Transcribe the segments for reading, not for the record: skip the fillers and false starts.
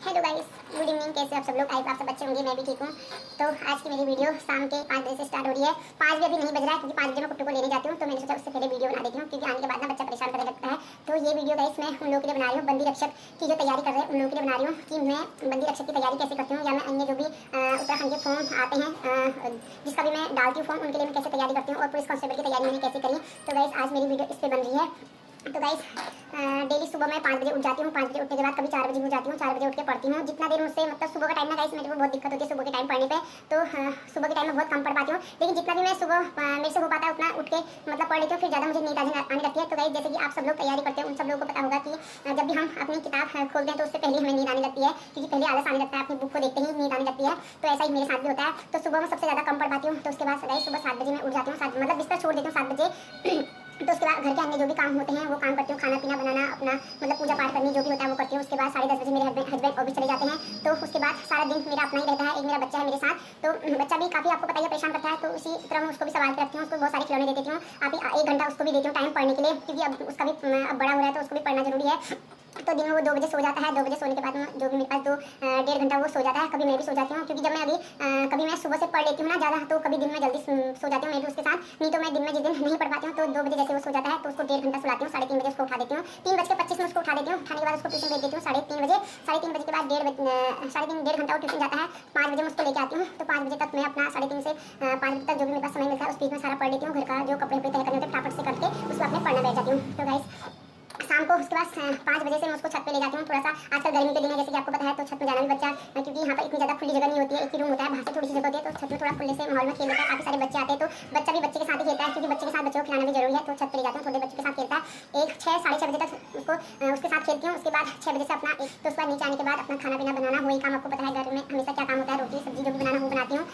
Hello guys, good evening. कैसे आप सब लोग? आई आप सब अच्छे होंगे, मैं भी ठीक हूँ। तो आज की मेरी वीडियो शाम के 5 बजे से स्टार्ट हो रही है। 5 बजे अभी नहीं बज रहा है क्योंकि 5 बजे मैं कुट्टू को लेने जाती हूँ, तो मैंने सोचा उससे पहले वीडियो बना देती हूँ क्योंकि आने के बाद ना बच्चा परेशान करने लगता है। तो ये वीडियो गाइस मैं उन लोगों के लिए बना रही हूँ, बंदी रक्षक की जो तैयारी कर रहे हैं उन लोगों के लिए बना रही हूँ कि मैं बंदी रक्षक की तैयारी कैसे करती हूँ, या मैं अन्य जो भी उत्तराखंड के फॉर्म आते हैं जिसका भी मैं डालती हूँ फॉर्म, उनके लिए मैं कैसे तैयारी करती हूँ और पुलिस कांस्टेबल की तैयारी मैंने कैसे करी। तो गाइस आज मेरी वीडियो इस पर बन रही है। तो गाइस डेली सुबह मैं 5 बजे उठ जाती हूँ। 5 बजे उठने के बाद कभी 4 बजे उठ जाती हूँ। 4 बजे उठ के पढ़ती हूँ। जितना देर मुझसे मतलब सुबह का टाइम ना गाइस मेरे को बहुत दिक्कत होती है सुबह के टाइम पढ़ने पे। तो सुबह के टाइम में बहुत कम पढ़ पाती हूँ, लेकिन जितना भी मैं सुबह मेरे से हो पाता है उतना उठ के मतलब पढ़ लेती हूँ। फिर ज़्यादा मुझे नींद आने लगती है। तो गाइस जैसे कि आप सब लोग तैयारी करते हैं उन सब लोगों को पता होगा कि जब भी हम अपनी किताब खोलते हैं तो उससे पहले हमें नींद आने लगती है, क्योंकि पहले आलस आने लगता है, अपनी बुक को देखते ही नींद आने लगती है। तो ऐसा ही मेरे साथ भी होता है। तो सुबह में सबसे ज़्यादा कम पढ़ पाती हूँ। तो उसके बाद गाइस सुबह 7 बजे मैं उठ जाती हूँ। मतलब बिस्तर छोड़ देती हूँ 7 बजे। तो उसके बाद घर के अन्य जो भी काम होते हैं वो काम करती हूँ। खाना पीना बनाना, अपना मतलब पूजा पाठ करनी जो भी होता है वो करती हूँ। उसके बाद 10:30 बजे मेरे हस्बैंड ऑफिस चले जाते हैं। तो उसके बाद सारा दिन मेरा अपना ही रहता है। एक मेरा बच्चा है मेरे साथ, तो बच्चा भी काफ़ी आपको पता ही परेशान करता है। तो उसी तरह मैं उसको भी संभाल के रखती हूँ। उसको बहुत सारे खिलौने दे देती हूँ। आप 1 घंटा उसको भी देती हूँ टाइम पढ़ने के लिए, क्योंकि अब उसका भी अब बड़ा हो रहा है तो उसको भी पढ़ना जरूरी है। तो दिन में वो 2 बजे सो जाता है। 2 बजे सोने के बाद जो भी मेरे पास 2-1.5 घंटा वो सो जाता है। कभी मैं भी सो जाती हूँ, क्योंकि जब मैं अभी कभी मैं सुबह से पढ़ लेती हूँ ना ज़्यादा, तो कभी दिन में जल्दी सो जाती हूँ मैं भी उसके साथ। नहीं तो मैं दिन में जिस दिन नहीं पढ़ पाती हूँ तो 2 बजे जैसे वो सो जाता है तो उसको 1.5 घंटा सुलाती हूँ। 3:30 बजे उसको उठा देती हूँ। 3:25 में उसको उठा देती हूँ। उठाने के बाद उसको ट्यूशन भेज देती हूँ 3:30 बजे। 3:30 बजे के बाद 1.5 घंटा वो ट्यूशन जाता है। 5 बजे मैं उसको लेके आती हूँ। तो 5 बजे तक मैं अपना 3:30 से 5 बजे तक जो भी मेरे पास समय मिलता है उस बीच में सारा पढ़ लेती हूँ। घर का जो कपड़े तय करने होते हैं फटाफट से करके उसको अपने पढ़ने बैठ जाती हूँ। तो गाइस शाम को उसके बाद 5 बजे से मैं उसको छत पे ले जाती हूँ। थोड़ा सा आजकल गर्मी के दिन है जैसे कि आपको पता है, तो छत में जाना भी बच्चा, क्योंकि यहाँ पर इतनी ज़्यादा खुली जगह नहीं होती है, एक ही रूम होता है, बाहर से थोड़ी सी जगह होती है। तो छत में थोड़ा खुले से माहौल में खेल लेता है। काफ़ी सारे बच्चे आते हैं तो बच्चा भी बच्चे के साथ ही खेलता है, क्योंकि बच्चे के साथ बच्चों को खिलाना भी जरूरी है। तो छत पे ले जाते हैं, थोड़े बच्चों के साथ खेलता है। 6-6:30 बजे तक उसको उसके साथ खेलती हूँ। उसके बाद 6 बजे से अपना तो उसके बाद नीचे आने के बाद अपना खाना पीना बनाना, वही काम आपको पता है घर में हमेशा क्या काम होता है, रोटी सब्जी जो भी बनाना वो बनाती हूँ।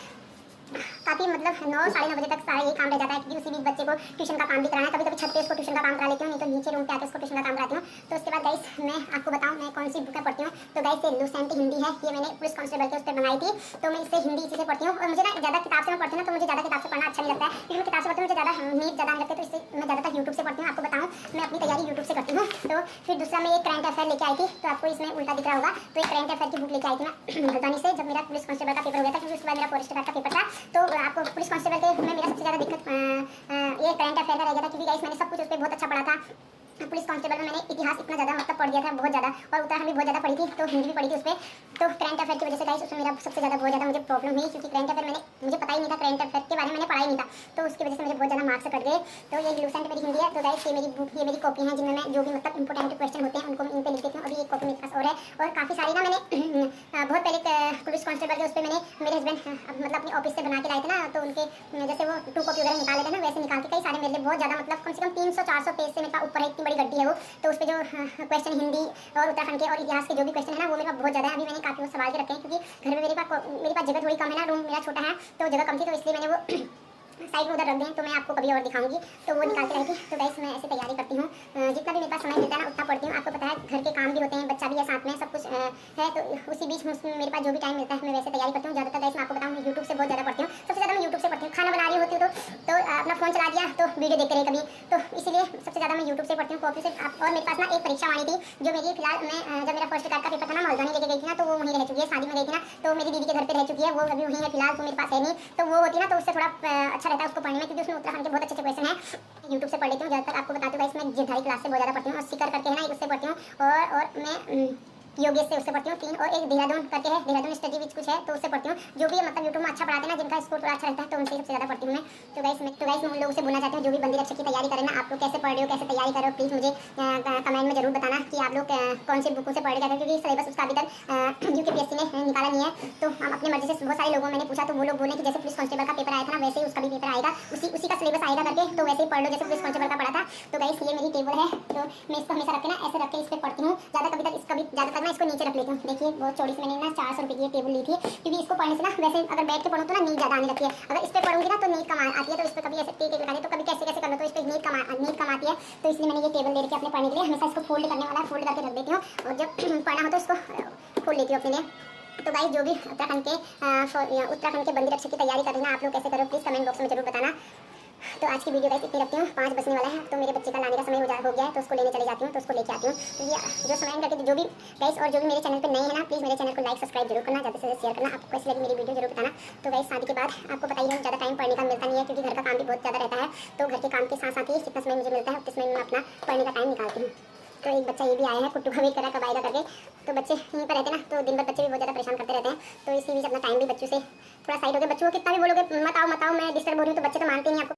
काफ़ी मतलब 9-9:30 बजे तक सारा ये काम रह जाता है, क्योंकि उसी बीच बच्चे को ट्यूशन का काम भी कराना है। कभी कभी छत पे उसको ट्यूशन का काम करा लेती हूँ, नहीं तो नीचे रूम पे आके उसको ट्यूशन का काम कराती हूँ। तो उसके बाद गाइस मैं आपको बताऊँ मैं कौन सी बुकें पढ़ती हूँ। तो गाइस ये लुसेंट हिंदी है, ये मैंने पुलिस कांस्टेबल के उस पर बनाई थी। तो मैं इसे हिंदी इसी से पढ़ती हूँ। और मुझे ना ज़्यादा किताब से मैं पढ़ती हूँ ना, तो मुझे ज़्यादा किताब से पढ़ना अच्छा नहीं लगता है, क्योंकि मैं किताब से पढ़ती हूँ मुझे ज़्यादा नींद ज़्यादा आने लगती है। तो इससे मैं ज़्यादातर यूट्यूब से पढ़ती हूँ। आपको बताऊँ मैं अपनी तैयारी यूट्यूब से करती हूँ। तो फिर दूसरा मैं एक करंट अफेयर लेके आई थी, तो आपको इसमें उल्टा दिख रहा होगा। तो एक करंट अफेयर की बुक लेके आई थी मैं हल्द्वानी से, जब मेरा पुलिस कांस्टेबल का पेपर हो गया था, क्योंकि उसके बाद मेरा फॉरेस्ट गार्ड का पेपर था। तो आपको पुलिस कांस्टेबल के में मेरा सबसे ज़्यादा दिक्कत ये करंट अफेयर का रह गया था, क्योंकि गाइस मैंने सब कुछ उस पर बहुत अच्छा पढ़ा था। पुलिस कांस्टेबल में मैंने इतिहास इतना ज़्यादा मतलब पढ़ दिया था, बहुत ज़्यादा, और उत्तराखंड भी बहुत ज़्यादा पढ़ी थी, तो हिंदी भी पढ़ी थी उस पर। तो करंट अफेयर की वजह से गाइस उसमें मेरा सबसे ज़्यादा बहुत ज़्यादा मुझे प्रॉब्लम हुई, क्योंकि करंट अफेयर मुझे पता ही नहीं था, करंट अफेयर के बारे में मैंने पढ़ा ही नहीं था। तो उसकी वजह से मुझे बहुत ज़्यादा मार्क्स कट गए। तो ये लूसेंट मेरी हिंदी है। तो गाइस ये मेरी बुक, ये मेरी कॉपी है, जिनमें मैं जो भी मतलब इंपॉर्टेंट क्वेश्चन होते हैं उनको इन पर लिख देती हूँ। अभी एक कॉपी मेरे पास और है, और काफ़ी सारी ना मैंने बहुत पहले पुलिस कांस्टेबल के उस पर मैंने मेरे हस्बैंड मतलब अपने ऑफिस से बना के लाए थे ना, तो उनके जैसे वो 2 कॉपी वगैरह निकाले थे ना, वैसे निकाल के कई सारे मेरे लिए बहुत ज़्यादा मतलब कम से कम 300-400 पेज से मेरे पास ऊपर है, इतनी बड़ी गड्डी है वो। तो उस पर जो क्वेश्चन हिंदी और उत्तराखंड के और इतिहास के जो भी क्वेश्चन है ना, वो मेरे पास बहुत ज़्यादा है। अभी मैंने काफ़ी वो सवाल के रखे हैं, क्योंकि घर में मेरे पास जगह थोड़ी कम है ना, रूम मेरा छोटा है तो जगह कम थी, तो इसलिए मैंने वो साइड में उधर रख दें। तो मैं आपको कभी और दिखाऊंगी, तो वो निकाल के रखी। तो गाइस मैं ऐसे तैयारी करती हूँ, जितना भी मेरे पास समय मिलता है ना उतना पढ़ती हूँ। आपको पता है घर के काम भी होते हैं, बच्चा भी है साथ में, सब कुछ है, तो उसी बीच मेरे पास जो भी टाइम मिलता है मैं वैसे तैयारी करती हूँ। ज़्यादातर गाइस मैं आपको बताऊँ यूट्यूब से बहुत ज़्यादा पढ़ती हूँ। सबसे ज़्यादा मैं यूट्यूब से पढ़ती हूँ। खाना बना रही होती हूँ तो अपना फ़ोन चला दिया तो वीडियो देखते रहे कभी, तो इसीलिए सबसे ज़्यादा मैं यूट्यूब से पढ़ती हूँ कॉपी से। और मेरे पास ना एक परीक्षा वाली थी जो मेरी फिलहाल मैं जब मेरा फर्स्ट का पेपर था ना, हल्द्वानी लेके गई थी ना, तो वो वहीं रह चुकी है। शादी में गई थी ना, तो मेरी दीदी के घर पे रह चुकी है, वो अभी वहीं है फिलहाल, तो मेरे पास है नहीं। तो वो होती ना तो उससे थोड़ा अच्छा रहता है उसको पढ़ने में, क्योंकि उसमें उत्तराखंड के बहुत अच्छे क्वेश्चन है। यूट्यूब से पढ़ लेती हूँ ज़्यादातर। आपको बताती हूँ गाइस मैं जिरधारी क्लास से बहुत ज़्यादा पढ़ती हूँ, और सीकर करके है ना एक उससे पढ़ती हूँ, और मैं योगेश से उससे पढ़ती हूँ 3, और एक देहरादून करके है, देहरादून स्टडी विच कुछ है, तो उससे पढ़ती हूँ। जो भी मतलब यूट्यूब में अच्छा पढ़ाते हैं ना, जिनका स्कोर थोड़ा अच्छा रहता है, तो उनसे सबसे ज़्यादा पढ़ती हूँ मैं। तो गाइस मैं उन लोगों से बोलना चाहती हूँ जो भी बंदी रक्षक की तैयारी करें ना, आप लोग कैसे पढ़ रहे हो, कैसे तैयारी कर रहे हो, प्लीज़ मुझे कमेंट में जरूर बताना कि आप लोग कौन सी बुकों से पढ़ रहे हैं, क्योंकि सिलेबस उसका अभी तक यूपीएससी ने निकाला नहीं है। तो हम अपनी मर्जी से बहुत सारे लोगों मैंने पूछा, तो वो लोग बोले कि जैसे पुलिस कांस्टेबल का पेपर आया था ना, वैसे ही उसका भी पेपर आएगा, उसी का सिलेबस आएगा करके, तो वैसे ही पढ़ लो जैसे पुलिस कांस्टेबल का पढ़ा था। तो गाइस ये मेरी टेबल है, तो मैं इसको हमेशा रख के ना ऐसे रख के इस पर पढ़ती हूँ। ज़्यादातर मैं इसको नीचे रख लेती हूँ। देखिए बहुत चौड़ी से मैंने ना 400 रुपये की टेबल ली थी, क्योंकि इसको पढ़ने से ना वैसे अगर बैठ के पढ़ो तो ना नींद ज़्यादा आने लगती है। अगर इस पर पढ़ूंगी ना तो नींद कम आती है, तो इस पर कभी ऐसे टेक लगा दे तो कभी कैसे कैसे कर लो, तो इस पर नींद कम आती है। तो इसलिए मैंने ये टेबल ले रखी है अपने पढ़ने के लिए। हमेशा इसको फोल्ड करने वाला फोल्ड करके रख देती हूँ, और जब पढ़ना हो तो इसको खोल लेती हूँ अपने लिए। तो गाइस जो भी उत्तराखंड के बंदी रक्षक की तैयारी कर रही है आप लोग कैसे करो, प्लीज़ कमेंट बॉक्स में जरूर बताना। तो आज की वीडियो गाइस इतनी रखती हूँ, 5 बजने वाला है, तो मेरे बच्चे का लाने का समय हो गया है, तो उसको लेने चले जाती हूँ, तो उसको लेके आती हूँ। तो ये जो समय करके जो भी गाइस और जो भी मेरे चैनल पे नए हैं ना, प्लीज़ मेरे चैनल को लाइक सब्सक्राइब जरूर करना, ज़्यादा से ज़्यादा शेयर करना। आपको कैसी लगी मेरी वीडियो जरूर बताना। तो गाइस शादी के बाद आपको पता ही है ज़्यादा टाइम पढ़ने का मिलता नहीं है, क्योंकि घर का काम भी बहुत ज़्यादा रहता है। तो घर के काम के साथ साथ ही जितना समय मुझे मिलता है उतने समय में अपना पढ़ने का टाइम निकालती हूँ। तो एक बच्चा ये भी आया है, कुट्टू का वेट कर रहा है कब आएगा करके। तो बच्चे यहीं पर रहते हैं ना, तो दिन भर बच्चे भी बहुत ज़्यादा परेशान करते रहते हैं। तो इसी बीच अपना टाइम भी बच्चों से थोड़ा साइड हो गया। बच्चों को कितना भी बोलोगे मत आओ मैं डिस्टर्ब हो रही हूँ, तो बच्चे तो मानते नहीं आपको।